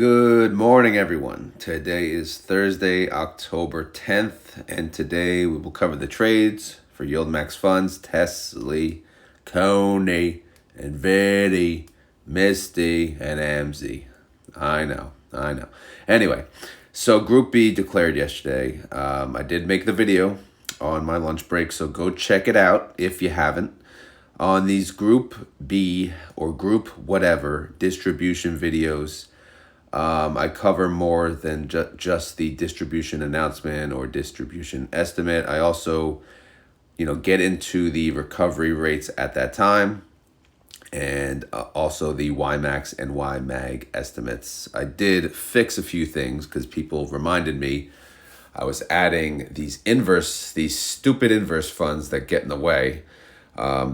Good morning, everyone. Today is Thursday, October 10th, and today we will cover the trades for YieldMax funds, TSLY, CONY, NVDY, MSTY, and AMZY. I know. Anyway, so Group B declared yesterday. I did make the video on my lunch break, so go check it out if you haven't. On these Group B or Group whatever distribution videos, I cover more than just the distribution announcement or distribution estimate. I also, get into the recovery rates at that time and also the YieldMax and YMAG estimates. I did fix a few things because people reminded me I was adding these stupid inverse funds that get in the way.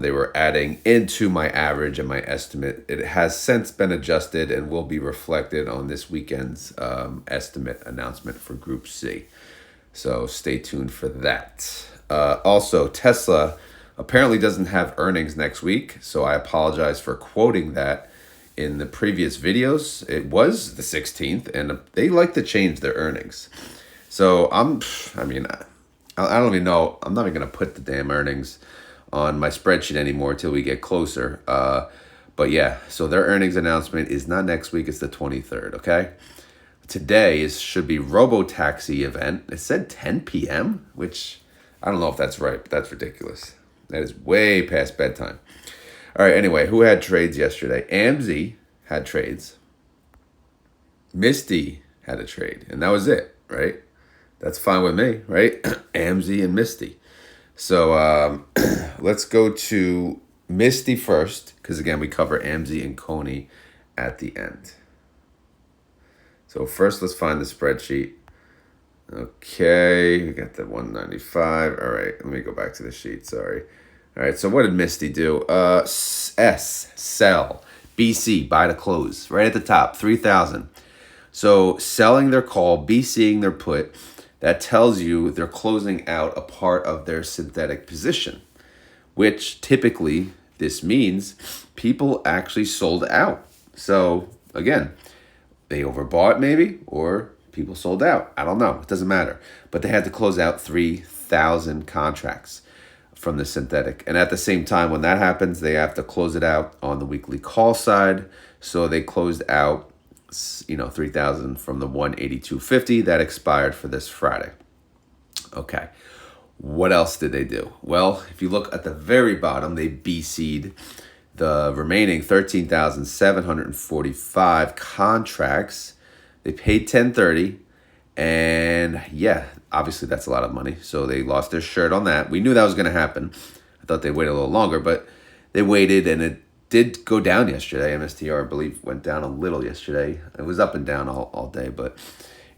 They were adding into my average and my estimate. It has since been adjusted and will be reflected on this weekend's estimate announcement for Group C. So stay tuned for that. Also, Tesla apparently doesn't have earnings next week, so I apologize for quoting that in the previous videos. It was the 16th, and they like to change their earnings. So I don't even know. I'm not even going to put the damn earnings on my spreadsheet anymore until we get closer. But yeah, so their earnings announcement is not next week, it's the 23rd, okay? Today should be Robotaxi event. It said 10 p.m., which I don't know if that's right, but that's ridiculous. That is way past bedtime. All right, anyway, who had trades yesterday? AMZY had trades. MSTY had a trade, and that was it, right? That's fine with me, right? AMZY and MSTY. So let's go to MSTY first, because again, we cover AMZY and CONY at the end. So first, let's find the spreadsheet. Okay, we got the 195. All right, let me go back to the sheet, sorry. All right, so what did MSTY do? Sell, BC, buy to close, right at the top, 3,000. So selling their call, BCing their put, that tells you they're closing out a part of their synthetic position, which typically this means people actually sold out. So again, they overbought maybe, or people sold out. I don't know. It doesn't matter. But they had to close out 3,000 contracts from the synthetic. And at the same time, when that happens, they have to close it out on the weekly call side. So they closed out 3,000 from the 182.50 that expired for this Friday. Okay. What else did they do? Well, if you look at the very bottom, they BC'd the remaining 13,745 contracts. They paid 1030, and yeah, obviously that's a lot of money. So they lost their shirt on that. We knew that was going to happen. I thought they'd wait a little longer, but they waited, and it did go down yesterday. MSTR, I believe, went down a little yesterday. It was up and down all day, but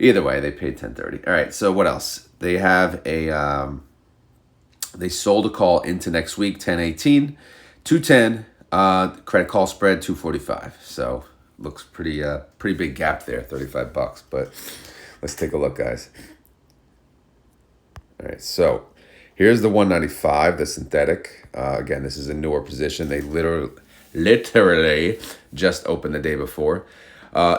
either way, they paid 1030. All right, so what else? They have they sold a call into next week, 1018, 210. Credit call spread 245. So looks pretty big gap there, $35. But let's take a look, guys. All right, so here's the 195, the synthetic. Again, this is a newer position. They literally just opened the day before.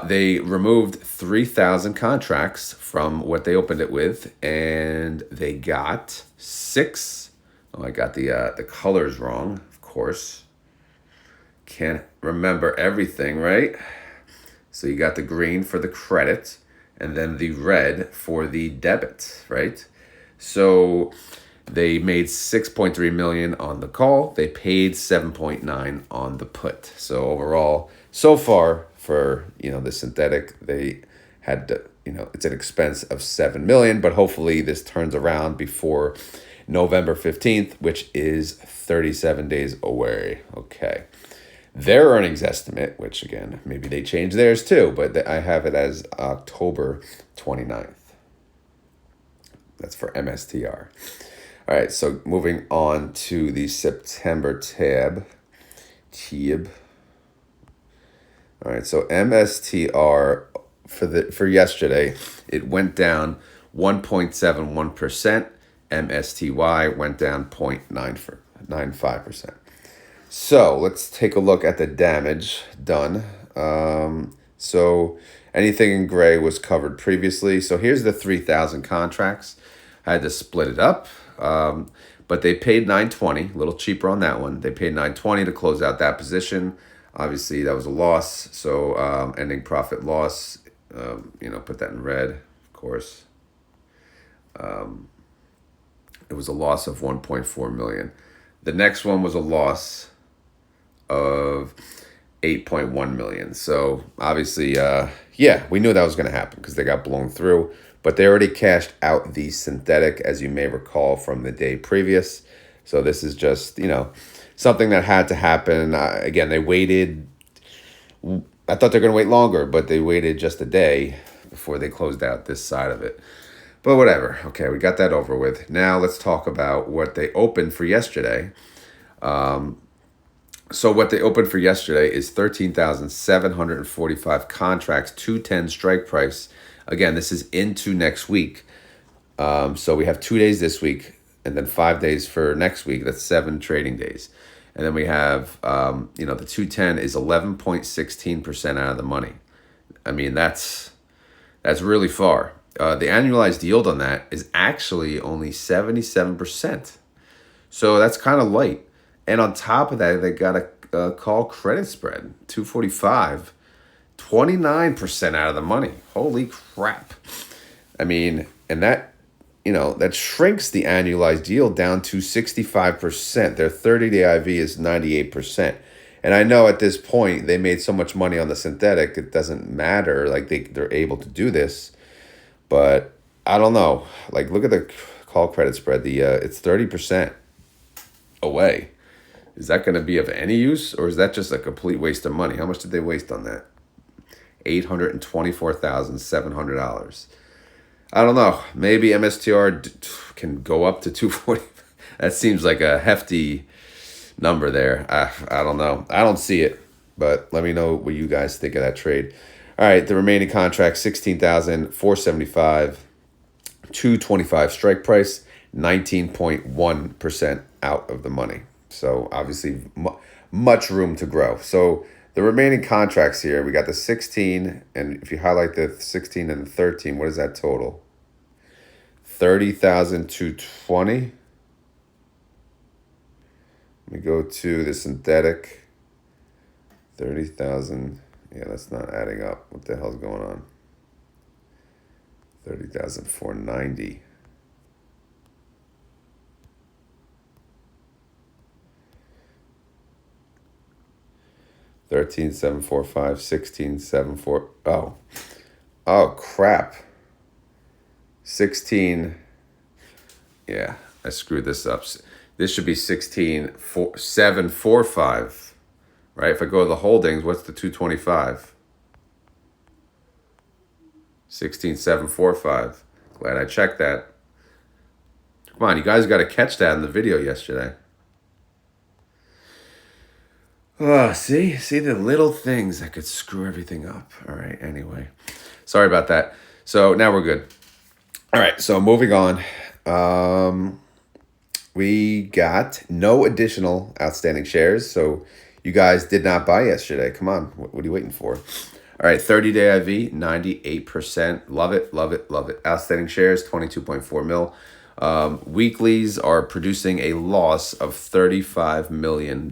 They removed 3,000 contracts from what they opened it with, and they got 6. Oh, I got the colors wrong, of course. Can't remember everything, right? So you got the green for the credit and then the red for the debit, right? So they made 6.3 million on the call. They paid 7.9 on the put. So overall, so far for, the synthetic, they had, it's an expense of 7 million, but hopefully this turns around before November 15th, which is 37 days away. Okay. Their earnings estimate, which again, maybe they changed theirs too, but I have it as October 29th. That's for MSTR. All right, so moving on to the September tab. All right, so MSTR for yesterday, it went down 1.71%. MSTY went down 0.95%. So let's take a look at the damage done. So anything in gray was covered previously. So here's the 3,000 contracts. I had to split it up, but they paid 920, a little cheaper on that one. They paid 920 to close out that position. Obviously, that was a loss. So ending profit loss, put that in red, of course. It was a loss of 1.4 million. The next one was a loss of 8.1 million. So obviously, we knew that was going to happen because they got blown through, but they already cashed out the synthetic, as you may recall from the day previous. So this is just, something that had to happen. Again, they waited. I thought they're going to wait longer, but they waited just a day before they closed out this side of it. But whatever. Okay, we got that over with. Now let's talk about what they opened for yesterday. So what they opened for yesterday is 13,745 contracts, 210 strike price. Again, this is into next week. So we have 2 days this week and then 5 days for next week. That's 7 trading days. And then we have, the 210 is 11.16% out of the money. I mean, that's really far. The annualized yield on that is actually only 77%. So that's kind of light. And on top of that, they got a call credit spread, 245, 29% out of the money. Holy crap. I mean, and that, that shrinks the annualized yield down to 65%. Their 30-day IV is 98%. And I know at this point, they made so much money on the synthetic, it doesn't matter. Like, they're able to do this. But I don't know. Like, look at the call credit spread. It's 30% away. Is that going to be of any use, or is that just a complete waste of money? How much did they waste on that? $824,700. I don't know. Maybe MSTR can go up to 240. That seems like a hefty number there. I don't know. I don't see it, but let me know what you guys think of that trade. All right, the remaining contract, 16,475, 225 strike price, 19.1% out of the money. So obviously much room to grow. So the remaining contracts here, we got the 16, and if you highlight the 16 and the 13, what is that total? 30,220. Let me go to the synthetic. 30,000. Yeah, that's not adding up. What the hell's going on? 30,490. $13,745, $16,740. Oh crap. 16. Yeah, I screwed this up. This should be 16,745. Right? If I go to the holdings, what's the 225? 16,745. Glad I checked that. Come on, you guys got to catch that in the video yesterday. Oh, see the little things that could screw everything up. All right, anyway. Sorry about that. So now we're good. All right, so moving on. We got no additional outstanding shares. So you guys did not buy yesterday. Come on, what are you waiting for? All right, 30-day IV, 98%. Love it, love it, love it. Outstanding shares, 22.4 mil. Weeklies are producing a loss of $35 million.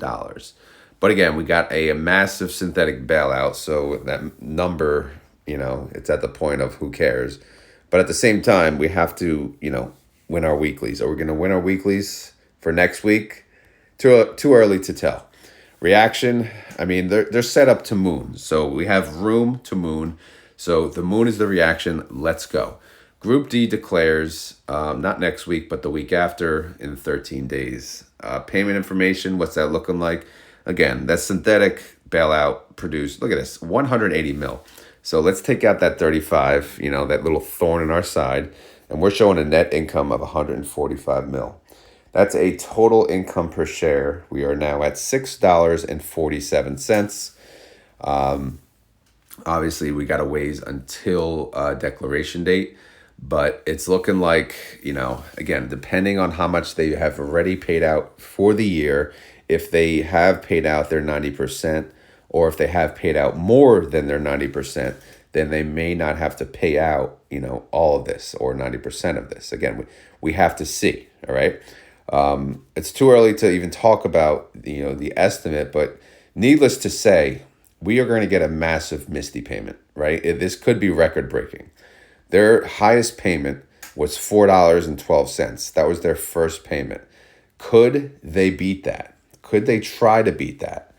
But again, we got a massive synthetic bailout, so that number, it's at the point of who cares. But at the same time, we have to, win our weeklies. Are we going to win our weeklies for next week? Too early to tell. Reaction, I mean, they're set up to moon. So we have room to moon. So the moon is the reaction. Let's go. Group D declares, not next week, but the week after in 13 days. Payment information, what's that looking like? Again, that synthetic bailout produced, look at this, 180 mil. So let's take out that 35, that little thorn in our side, and we're showing a net income of 145 mil. That's a total income per share. We are now at $6.47. Obviously, we got to wait until declaration date, but it's looking like, again, depending on how much they have already paid out for the year, if they have paid out their 90%, or if they have paid out more than their 90%, then they may not have to pay out, all of this or 90% of this. Again, we have to see, all right? It's too early to even talk about, the estimate, but needless to say, we are going to get a massive MSTY payment, right? This could be record breaking. Their highest payment was $4.12. That was their first payment. Could they beat that? Could they try to beat that?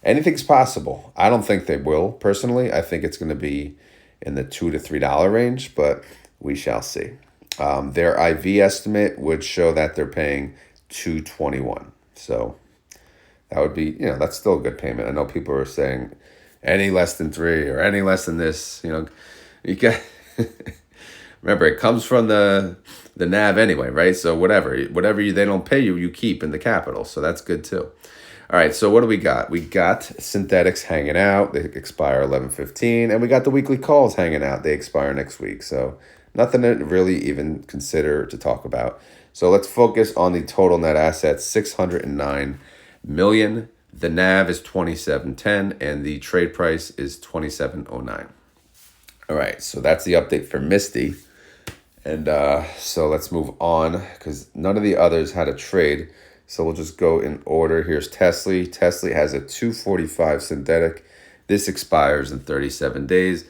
Anything's possible. I don't think they will, personally. I think it's going to be in the $2 to $3 range, but we shall see. Their IV estimate would show that they're paying $2.21. So that would be, that's still a good payment. I know people are saying any less than 3 or any less than this, you get. Remember, it comes from the NAV anyway, right? So whatever they don't pay you, you keep in the capital. So that's good too. All right, so what do we got? We got synthetics hanging out. They expire 11/15, and we got the weekly calls hanging out. They expire next week. So nothing to really even consider to talk about. So let's focus on the total net assets, $609 million. The NAV is 27.10, and the trade price is 27.09. All right, so that's the update for MSTY. And so let's move on because none of the others had a trade. So we'll just go in order. Here's TSLY. TSLY has a 245 synthetic. This expires in 37 days.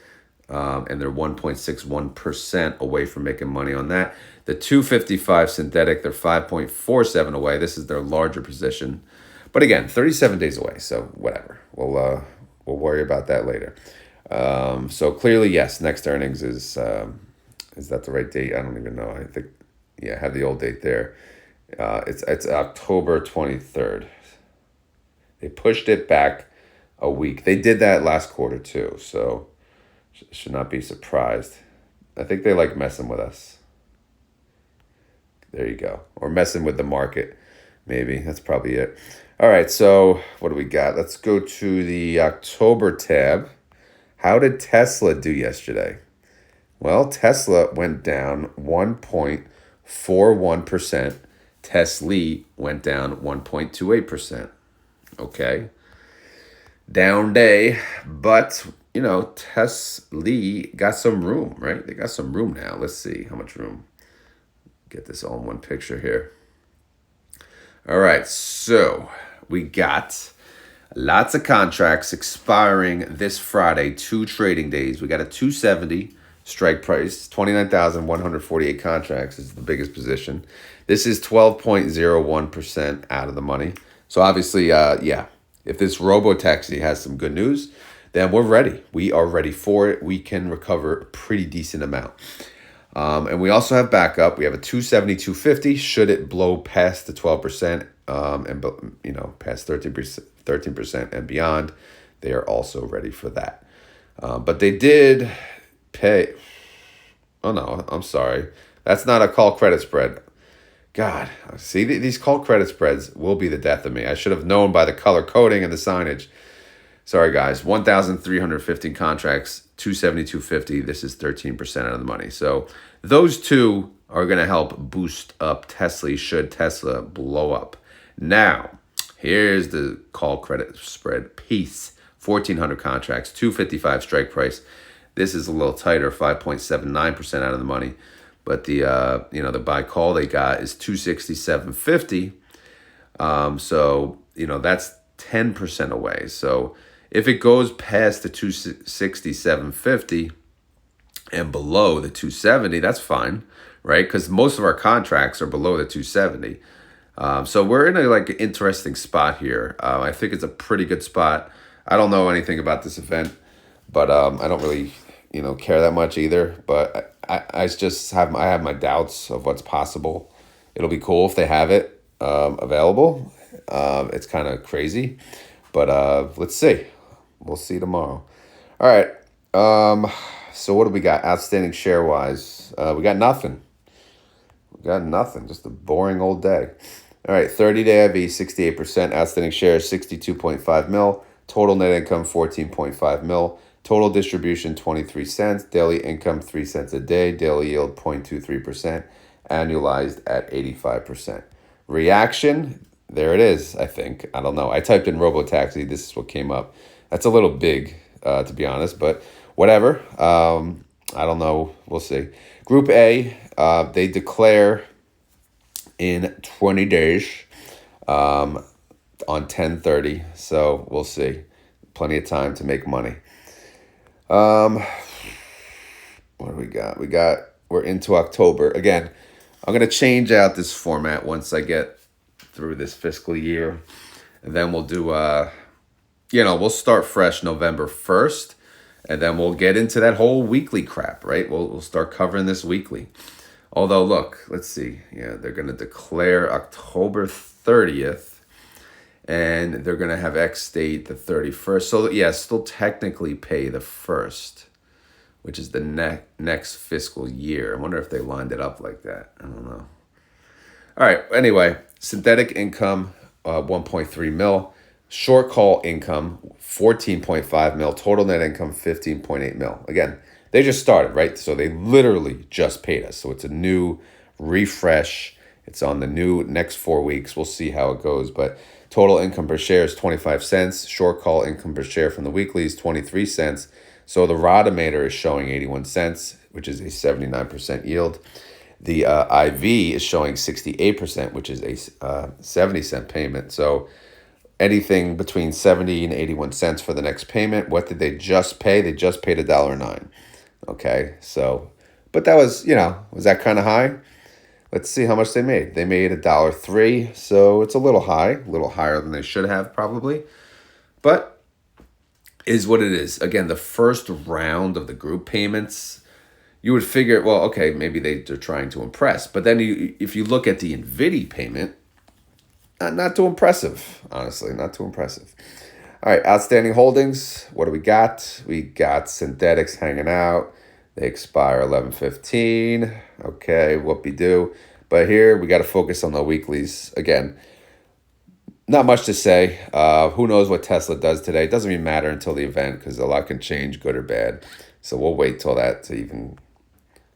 And they're 1.61% away from making money on that. The 255 synthetic, they're 5.47 away. This is their larger position. But again, 37 days away. So whatever. We'll worry about that later. So clearly, yes, next earnings is that the right date? I don't even know. I think, I had the old date there. It's October 23rd. They pushed it back a week. They did that last quarter too, so should not be surprised. I think they like messing with us. There you go. Or messing with the market, maybe. That's probably it. All right, so what do we got? Let's go to the October tab. How did Tesla do yesterday? Well, Tesla went down 1.41%. TSLY went down 1.28%. Okay. Down day, but, TSLY got some room, right? They got some room now. Let's see how much room. Get this all in one picture here. All right, so we got lots of contracts expiring this Friday, 2 trading days. We got a 270 strike price, 29,148 contracts is the biggest position. This is 12.01% out of the money. So obviously, if this robo-taxi has some good news, then we're ready. We are ready for it. We can recover a pretty decent amount. And we also have backup. We have a 270, 250. Should it blow past the 12% and past 13% and beyond, they are also ready for that. But they did pay. Oh no, I'm sorry. That's not a call credit spread. God, see, these call credit spreads will be the death of me. I should have known by the color coding and the signage. Sorry, guys. 1,315 contracts, 270, 250. This is 13% out of the money. So those two are going to help boost up TSLY should Tesla blow up. Now, here's the call credit spread piece. 1,400 contracts, 255 strike price. This is a little tighter, 5.79% out of the money. But the buy call they got is 267.50. So, that's 10% away. So if it goes past the 267.50 and below the 270, that's fine, right? Because most of our contracts are below the 270. So we're in a interesting spot here. I think it's a pretty good spot. I don't know anything about this event, but I don't really care that much either. But I have my doubts of what's possible. It'll be cool if they have it available. It's kind of crazy, but let's see. We'll see tomorrow. All right. So what do we got? Outstanding share wise, we got nothing. Just a boring old day. All right. 30-day IV 68%. Outstanding shares 62.5 mil. Total net income 14.5 mil. Total distribution 23 cents. Daily income 3 cents a day. Daily yield 0.23%. Annualized at 85%. Reaction, there it is, I think. I don't know. I typed in robotaxi. This is what came up. That's a little big, to be honest, but whatever. I don't know. We'll see. Group A, they declare in 20 days on 10/30. So we'll see. Plenty of time to make money. What do we got? We're into October. Again, I'm going to change out this format once I get through this fiscal year. And then we'll do, we'll start fresh November 1st. And then we'll get into that whole weekly crap, right? We'll start covering this weekly. Although, look, let's see. Yeah, they're going to declare October 30th. And they're going to have X date the 31st. So, yeah, still technically pay the 1st, which is the next fiscal year. I wonder if they lined it up like that. I don't know. All right. Anyway, synthetic income, 1.3 mil. Short call income, 14.5 mil. Total net income, 15.8 mil. Again, they just started, right? So they literally just paid us. So it's a new refresh. It's on the new next 4 weeks. We'll see how it goes. But total income per share is 25 cents. Short call income per share from the weekly is 23 cents. So the Rodometer is showing 81 cents, which is a 79% yield. The IV is showing 68%, which is a 70-cent payment. So anything between 70 and 81 cents for the next payment. What did they just pay? They just paid $1.09. Okay, so, but that was, was that kind of high? Let's see how much they made. They made $1.03, so it's a little high, a little higher than they should have probably. But is what it is. Again, the first round of the group payments, you would figure, well, okay, maybe they're trying to impress. But then if you look at the NVDY payment, not too impressive, honestly, not too impressive. All right, outstanding holdings. What do we got? We got synthetics hanging out. They expire 11/15. Okay, whoopee-doo. But here we got to focus on the weeklies. Again, not much to say. Who knows what Tesla does today? It doesn't even matter until the event because a lot can change, good or bad. So we'll wait till that to even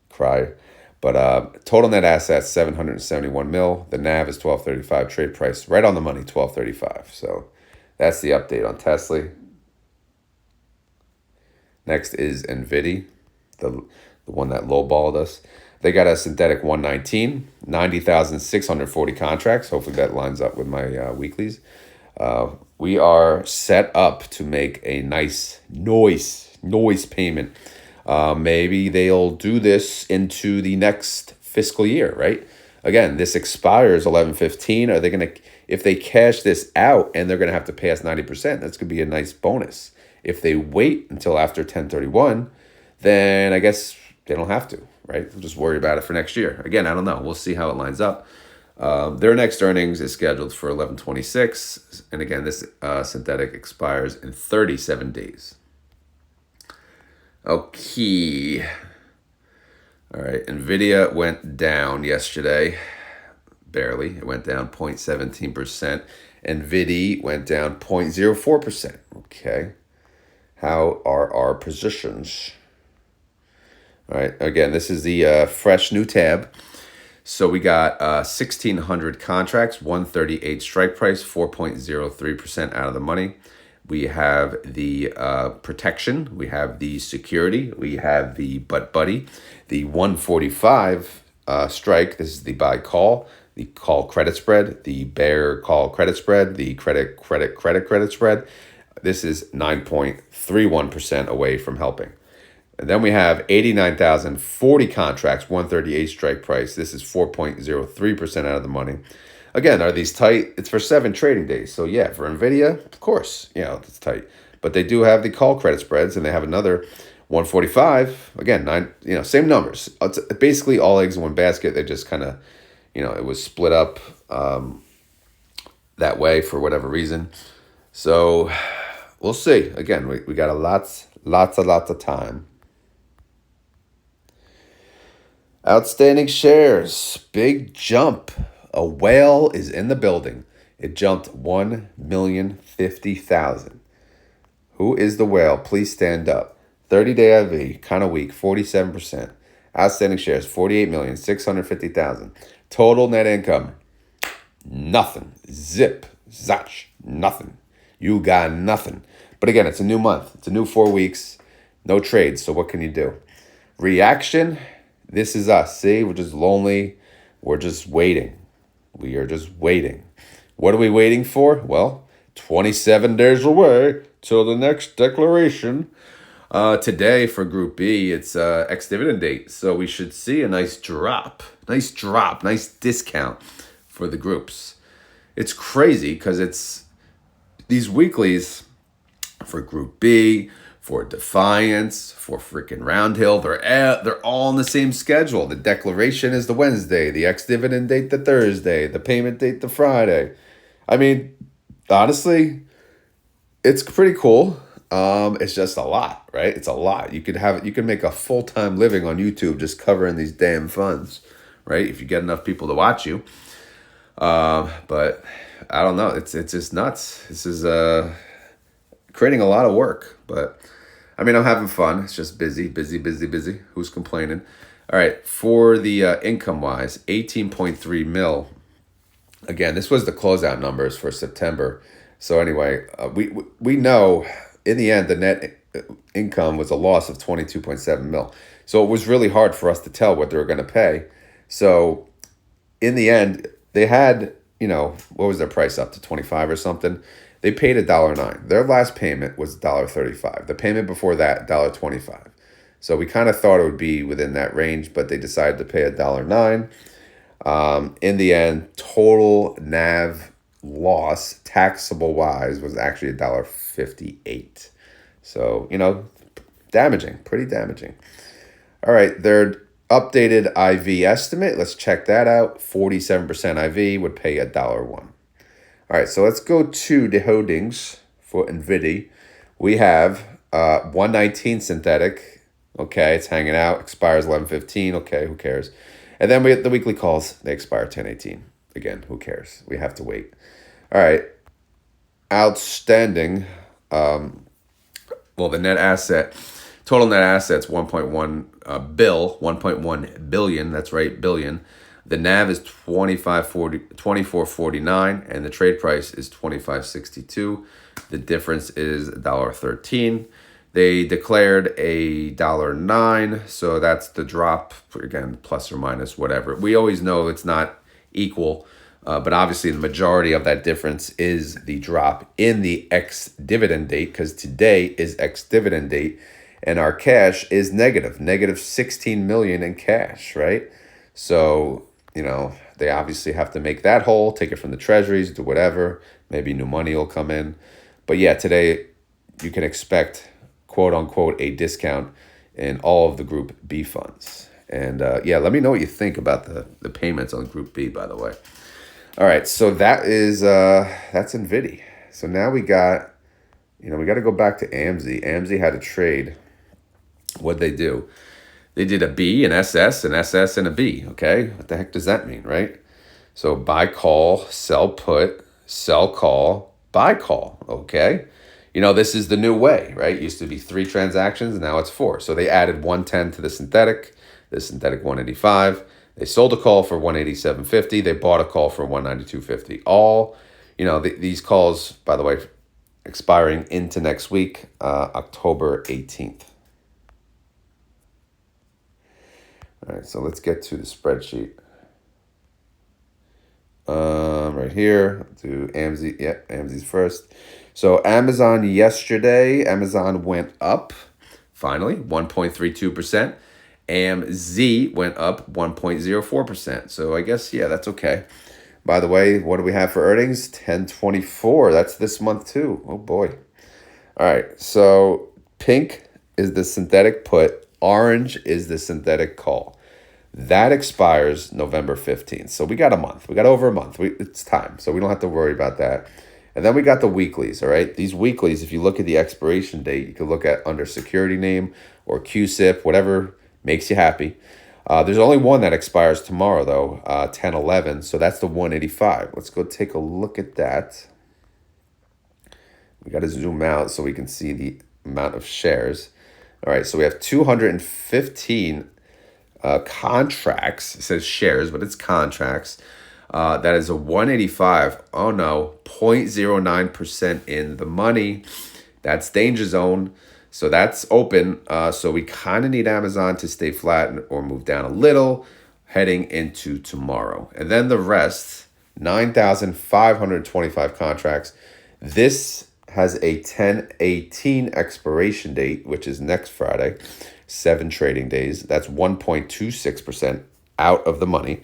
cry. But total net assets, 771 mil. The NAV is 12.35. Trade price right on the money, 12.35. So that's the update on TSLY. Next is NVDY, the one that lowballed us. They got a synthetic 119, 90,640 contracts. Hopefully that lines up with my weeklies. We are set up to make a nice noise payment. Maybe they'll do this into the next fiscal year, right? Again, this expires 11/15. Are they going to, if they cash this out and they're going to have to pay us 90%, that's going to be a nice bonus. If they wait until after 10/31, then I guess they don't have to, right? We'll just worry about it for next year. Again, I don't know. We'll see how it lines up. Their next earnings is scheduled for 11/26. And again, this synthetic expires in 37 days. Okay. All right. NVIDIA went down yesterday. Barely. It went down 0.17%. NVIDIA went down 0.04%. Okay. How are our positions? All right. Again, this is the fresh new tab. So we got 1,600 contracts, 138 strike price, 4.03% out of the money. We have the protection. We have the security. We have the butt buddy. The 145 strike. This is the buy call. The call credit spread. The bear call credit spread. The credit spread. This is 9.31% away from helping. And then we have 89,040 contracts, 138 strike price. This is 4.03% out of the money. Again, are these tight? It's for 7 trading days. So yeah, for NVIDIA, of course, it's tight. But they do have the call credit spreads, and they have another 145. Again, same numbers. It's basically all eggs in one basket. They just kind of, it was split up that way for whatever reason. So we'll see. Again, we got lots of time. Outstanding shares, big jump. A whale is in the building. It jumped 1,050,000. Who is the whale? Please stand up. 30-day IV, kind of weak, 47%. Outstanding shares, 48,650,000. Total net income, nothing. Zip, zach, nothing. You got nothing. But again, it's a new month. It's a new 4 weeks. No trades. So what can you do? Reaction. This is us. See, we're just lonely. We're just waiting. We are just waiting. What are we waiting for? Well, 27 days away till the next declaration. Today for Group B, it's ex-dividend date. So we should see a nice drop, nice discount for the groups. It's crazy because it's these weeklies for Group B, for Defiance, for freaking Roundhill. They're all on the same schedule. The declaration is the Wednesday, the ex-dividend date the Thursday, the payment date the Friday. I mean, honestly, it's pretty cool. It's just a lot, right? It's a lot. You could make a full-time living on YouTube just covering these damn funds, right? If you get enough people to watch you. But I don't know. It's just nuts. This is creating a lot of work, but I mean, I'm having fun. It's just busy. Who's complaining? All right. For the income wise, 18.3 mil. Again, this was the closeout numbers for September. So anyway, we know in the end, the net income was a loss of 22.7 mil. So it was really hard for us to tell what they were going to pay. So in the end, they had, what was their price up to 25 or something? They paid $1.09. Their last payment was $1.35. The payment before that, $1.25. So we kind of thought it would be within that range, but they decided to pay $1.09. In the end, total NAV loss, taxable wise, was actually $1.58. So, pretty damaging. All right, their updated IV estimate, let's check that out. 47% IV would pay $1.01. All right, so let's go to the holdings for NVDY. We have 119 synthetic. Okay, it's hanging out. Expires 11/15. Okay, who cares? And then we get the weekly calls. They expire 10/18. Again, who cares? We have to wait. All right. Outstanding. The total net assets, 1.1 billion. That's right, billion. The NAV is 24.49, and the trade price is 25.62. The difference is $1.13. They declared $1.09, so that's the drop, again, plus or minus, whatever. We always know it's not equal, but obviously the majority of that difference is the drop in the ex-dividend date, because today is ex-dividend date, and our cash is negative 16 million in cash, right? So, they obviously have to make that whole, take it from the treasuries, do whatever. Maybe new money will come in. But yeah, today you can expect, quote unquote, a discount in all of the Group B funds. And let me know what you think about the payments on Group B, by the way. All right, so that's NVDY. So now we got, we got to go back to AMZY. AMZY had a trade. What'd they do? They did a B, an SS, an SS, and a B, okay? What the heck does that mean, right? So buy call, sell put, sell call, buy call, okay? This is the new way, right? It used to be 3 transactions, now it's 4. So they added 110 to the synthetic 185. They sold a call for 187.50. They bought a call for 192.50. All, these calls, by the way, expiring into next week, October 18th. All right, so let's get to the spreadsheet. Right here, do AMZY. Yeah, AMZY's first. So Amazon yesterday, Amazon went up, finally, 1.32%. AMZY went up 1.04%. So I guess, that's okay. By the way, what do we have for earnings? 10/24. That's this month too. Oh boy. All right, so pink is the synthetic put. Orange is the synthetic call. That expires November 15th. So we got a month. We got over a month. It's time. So we don't have to worry about that. And then we got the weeklies, all right? These weeklies, if you look at the expiration date, you can look at under security name or QSIP, whatever makes you happy. There's only one that expires tomorrow, though, 10/11. So that's the 185. Let's go take a look at that. We got to zoom out so we can see the amount of shares. All right, so we have 215 contracts. It says shares, but it's contracts. That is a 185. Oh no, 0.09% in the money. That's danger zone. So that's open. So we kind of need Amazon to stay flat or move down a little heading into tomorrow. And then the rest, 9,525 contracts. This has a 10/18 expiration date, which is next Friday, 7 trading days. That's 1.26% out of the money.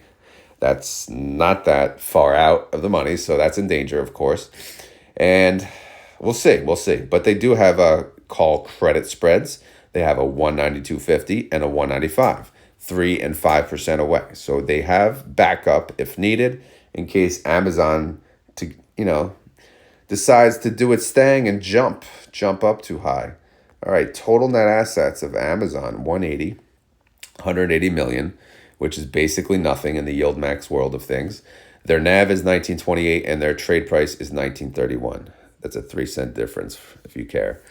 That's not that far out of the money, so that's in danger, of course. And we'll see. But they do have a call credit spreads. They have a 192.50 and a 195, 3 and 5% away. So they have backup if needed in case Amazon decides to do its thing and jump up too high. All right, total net assets of Amazon 180 million, which is basically nothing in the YieldMax world of things. Their NAV is 1928 and their trade price is 1931. That's a 3-cent difference if you care.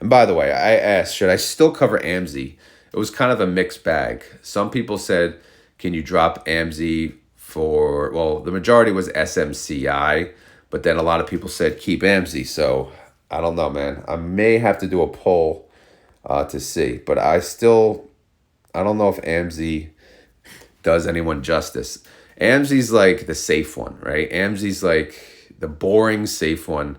And by the way, I asked, should I still cover AMZY? It was kind of a mixed bag. Some people said, can you drop AMZY for, well, the majority was SMCI, but then a lot of people said keep AMZY. So I don't know, man. I may have to do a poll to see, but I don't know if AMZY does anyone justice. AMZY's like the safe one, right? AMZY's like the boring safe one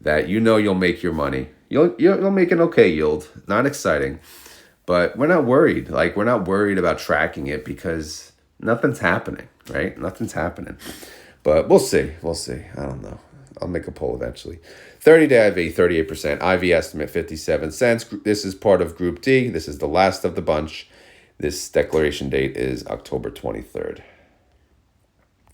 that you'll make your money. You'll make an okay yield. Not exciting, but we're not worried. Like, we're not worried about tracking it because nothing's happening, right? Nothing's happening. But we'll see. I don't know. I'll make a poll eventually. 30-day IV, 38%. IV estimate, 57 cents. This is part of Group D. This is the last of the bunch. This declaration date is October 23rd.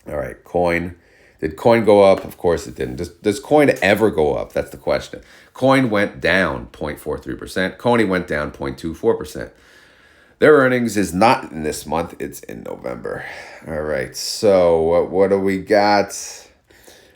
All right, coin. Did coin go up? Of course it didn't. Does coin ever go up? That's the question. Coin went down 0.43%. CONY went down 0.24%. Their earnings is not in this month. It's in November. All right, so what do we got?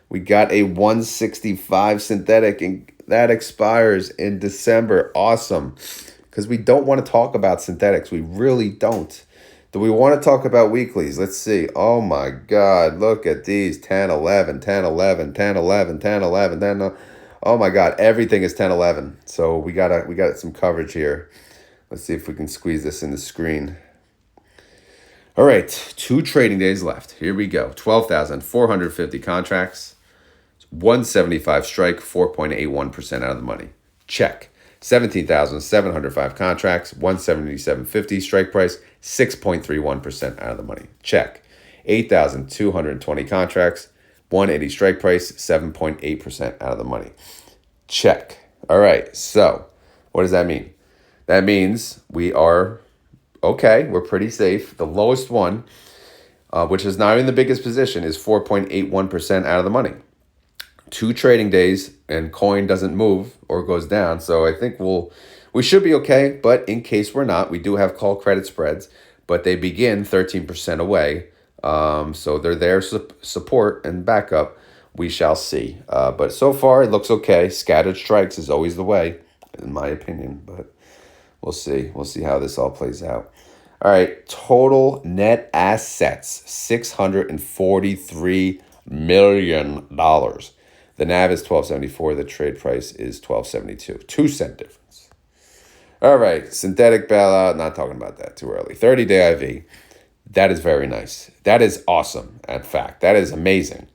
We got a 165 synthetic, and that expires in December. Awesome, because we don't want to talk about synthetics. We really don't. Do we want to talk about weeklies? Let's see. Oh my God, look at these. 10, 11, 10, 11, 10, 11, 10, 11, 10. Oh my God, everything is 10, 11. So we got some coverage here. Let's see if we can squeeze this in the screen. All right, 2 trading days left. Here we go. 12,450 contracts. 175 strike, 4.81% out of the money. Check. 17,705 contracts, 177.50 strike price, 6.31% out of the money. Check. 8,220 contracts, 180 strike price, 7.8% out of the money. Check. All right, so what does that mean? That means we are okay. We're pretty safe. The lowest one, which is not even the biggest position, is 4.81% out of the money. 2 trading days and coin doesn't move or goes down. So I think we should be okay. But in case we're not, we do have call credit spreads, but they begin 13% away. So they're there support and backup. We shall see. But so far it looks okay. Scattered strikes is always the way, in my opinion. But we'll see. We'll see how this all plays out. All right. Total net assets, $643 million. The NAV is 1274. The trade price is 1272. 2-cent difference. All right. Synthetic bailout. Not talking about that too early. 30-day IV. That is very nice. That is awesome. In fact, that is amazing.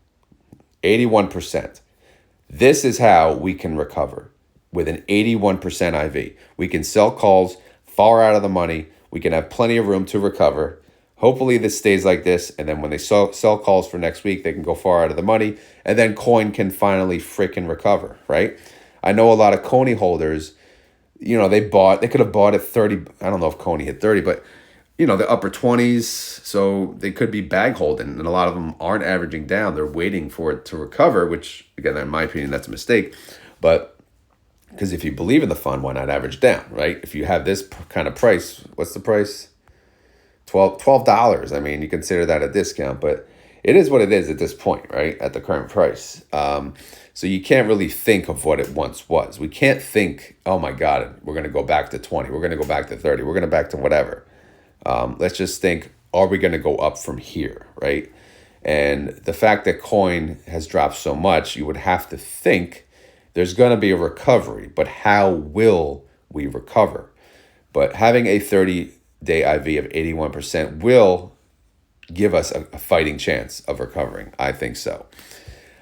81%. This is how we can recover with an 81% IV. We can sell calls far out of the money. We can have plenty of room to recover. Hopefully this stays like this, and then when they sell calls for next week, they can go far out of the money, and then coin can finally freaking recover, right? I know a lot of CONY holders, they could have bought at 30. I don't know if CONY hit 30, but the upper 20s, so they could be bag holding, and a lot of them aren't averaging down. They're waiting for it to recover, which, again, in my opinion, that's a mistake. But because if you believe in the fund, why not average down, right? If you have this kind of price, what's the price? $12. I mean, you consider that a discount, but it is what it is at this point, right? At the current price. So you can't really think of what it once was. We can't think, oh my God, we're going to go back to 20. We're going to go back to 30. We're going to back to whatever. Let's just think, are we going to go up from here, right? And the fact that coin has dropped so much, you would have to think There's going to be a recovery, but how will we recover? But having a 30-day IV of 81% will give us a fighting chance of recovering. I think so.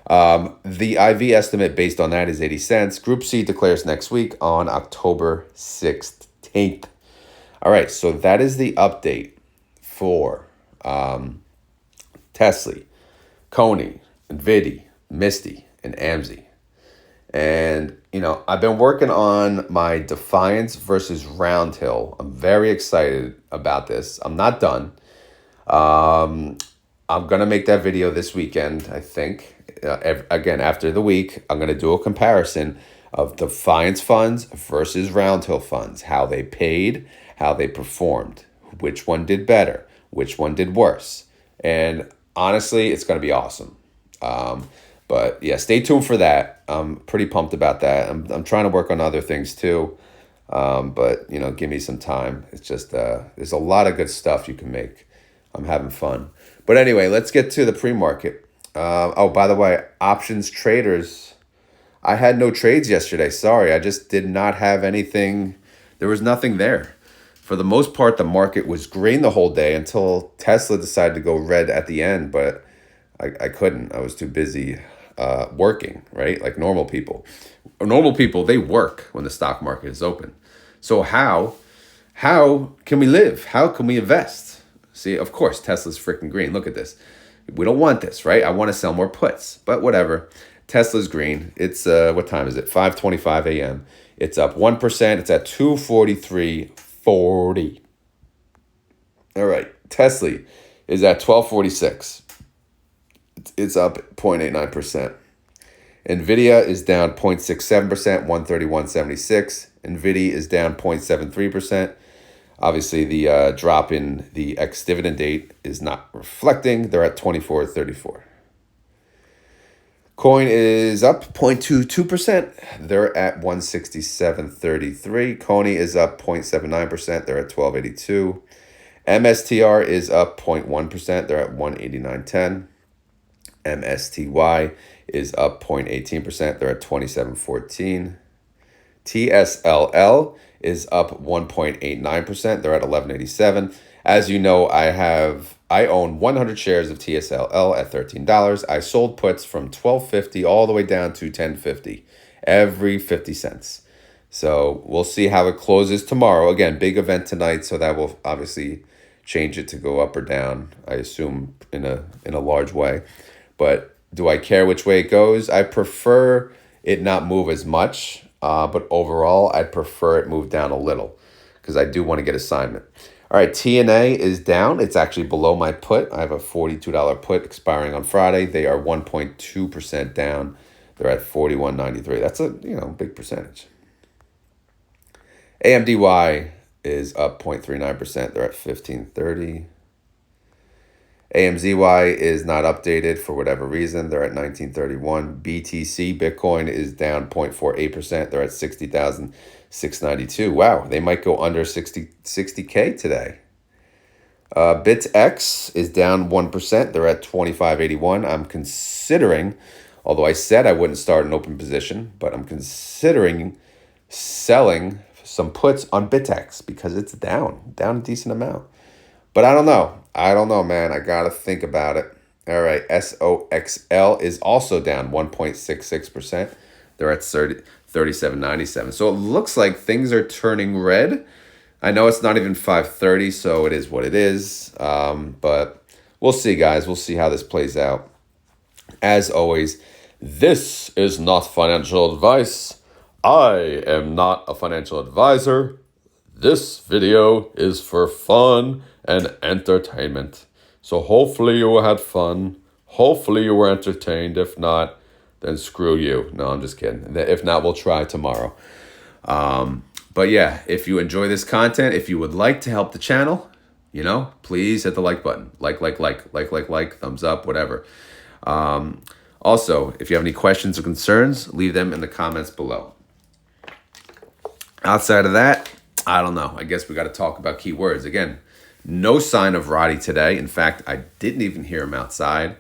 The IV estimate based on that is 80 cents. Group C declares next week on October 16th. All right, so that is the update for TSLY, CONY, NVDY, MSTY, and AMZY. And, I've been working on my Defiance versus Roundhill. I'm very excited about this. I'm not done. I'm going to make that video this weekend, I think. Again, after the week, I'm going to do a comparison of Defiance funds versus Roundhill funds, how they paid, how they performed, which one did better, which one did worse. And honestly, it's going to be awesome. But yeah, stay tuned for that. I'm pretty pumped about that. I'm trying to work on other things too. But give me some time. It's just there's a lot of good stuff you can make. I'm having fun. But anyway, let's get to the pre-market. Oh, by the way, options traders, I had no trades yesterday. Sorry, I just did not have anything. There was nothing there. For the most part, the market was green the whole day until Tesla decided to go red at the end. But I couldn't. I was too busy working, right? Like normal people. Normal people, they work when the stock market is open. So how can we live? How can we invest? See, of course, Tesla's freaking green. Look at this. We don't want this, right? I want to sell more puts, but whatever. Tesla's green. It's, what time is it? 5:25 a.m. It's up 1%. It's at 243.40. All right. Tesla is at 1246. It's up 0.89%. NVIDIA is down 0.67%, 131.76. NVIDY is down 0.73%. Obviously, the drop in the ex-dividend date is not reflecting. They're at 24.34. Coin is up 0.22%. They're at 167.33. CONY is up 0.79%. They're at 12.82. MSTR is up 0.1%. They're at 189.10. MSTY is up 0.18%. They're at 27.14. TSLL is up 1.89%. They're at 11.87. As you know, I own 100 shares of TSLL at $13. I sold puts from $12.50 all the way down to $10.50 every 50 cents. So we'll see how it closes tomorrow. Again, big event tonight, so that will obviously change it to go up or down, I assume in a large way. But do I care which way it goes? I prefer it not move as much, but overall, I'd prefer it move down a little because I do want to get assignment. All right, TNA is down. It's actually below my put. I have a $42 put expiring on Friday. They are 1.2% down. They're at 41.93. That's a big percentage. AMZY is up 0.39%. They're at 15.30. AMZY is not updated for whatever reason. They're at 1931. BTC, Bitcoin, is down 0.48%. They're at 60,692. Wow, they might go under 60K today. BitX is down 1%. They're at 25.81. I'm considering, although I said I wouldn't start an open position, but I'm considering selling some puts on BitX because it's down a decent amount. But I don't know, man. I got to think about it. All right, SOXL is also down 1.66%. They're at 37.97. So it looks like things are turning red. I know it's not even 5:30, so it is what it is. But we'll see, guys. We'll see how this plays out. As always, this is not financial advice. I am not a financial advisor. This video is for fun and entertainment. So hopefully you had fun. Hopefully you were entertained. If not, then screw you. No, I'm just kidding. If not, we'll try tomorrow. But yeah, if you enjoy this content, if you would like to help the channel, please hit the like button. Like, thumbs up, whatever. Also, if you have any questions or concerns, leave them in the comments below. Outside of that, I don't know. I guess we got to talk about keywords. Again, no sign of Roddy today. In fact, I didn't even hear him outside.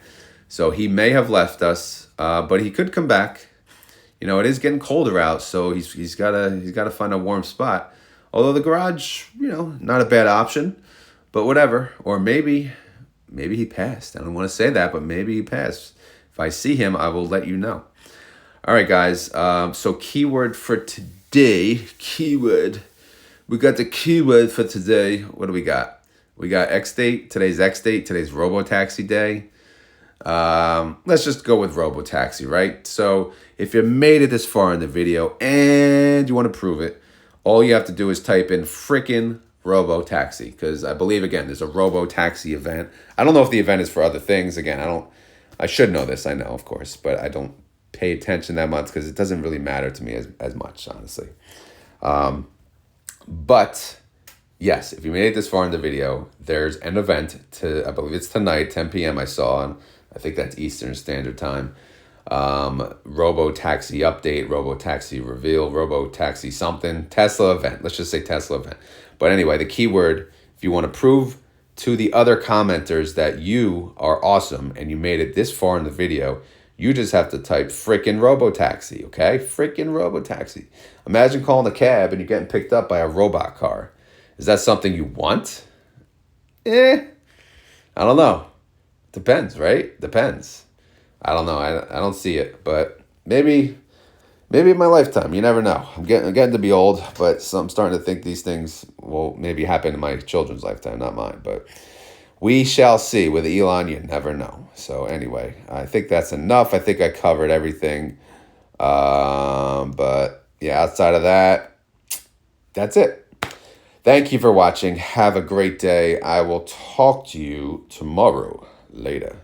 So he may have left us, but he could come back. you know, it is getting colder out, so he's gotta find a warm spot. Although the garage, you know, not a bad option, but whatever. Or maybe he passed. I don't want to say that, but maybe he passed. If I see him, I will let you know. All right, guys. So keyword for today. Keyword. We got the keyword for today. What do we got? We got X date. Today's X date. Today's Robotaxi day. Let's just go with Robotaxi, right? So if you made it this far in the video and you want to prove it, all you have to do is type in frickin' Robotaxi, because I believe, again, there's a Robotaxi event. I don't know if the event is for other things. Again, I should know this, I know, of course, but I don't pay attention that much because it doesn't really matter to me as much, honestly. But yes, if you made it this far in the video, there's an event I believe it's tonight, 10 p.m. I saw on, I think that's Eastern Standard Time. Robotaxi update, Robotaxi reveal, Robotaxi something, Tesla event. Let's just say Tesla event. But anyway, the keyword, if you want to prove to the other commenters that you are awesome and you made it this far in the video, you just have to type frickin' Robotaxi, okay? Frickin' Robotaxi. Imagine calling a cab and you're getting picked up by a robot car. Is that something you want? I don't know. Depends, right? Depends. I don't know. I don't see it, but maybe in my lifetime. You never know. I'm getting to be old, but I'm starting to think these things will maybe happen in my children's lifetime, not mine. But we shall see. With Elon, you never know. So anyway, I think that's enough. I think I covered everything. But yeah, outside of that, that's it. Thank you for watching. Have a great day. I will talk to you tomorrow. Later.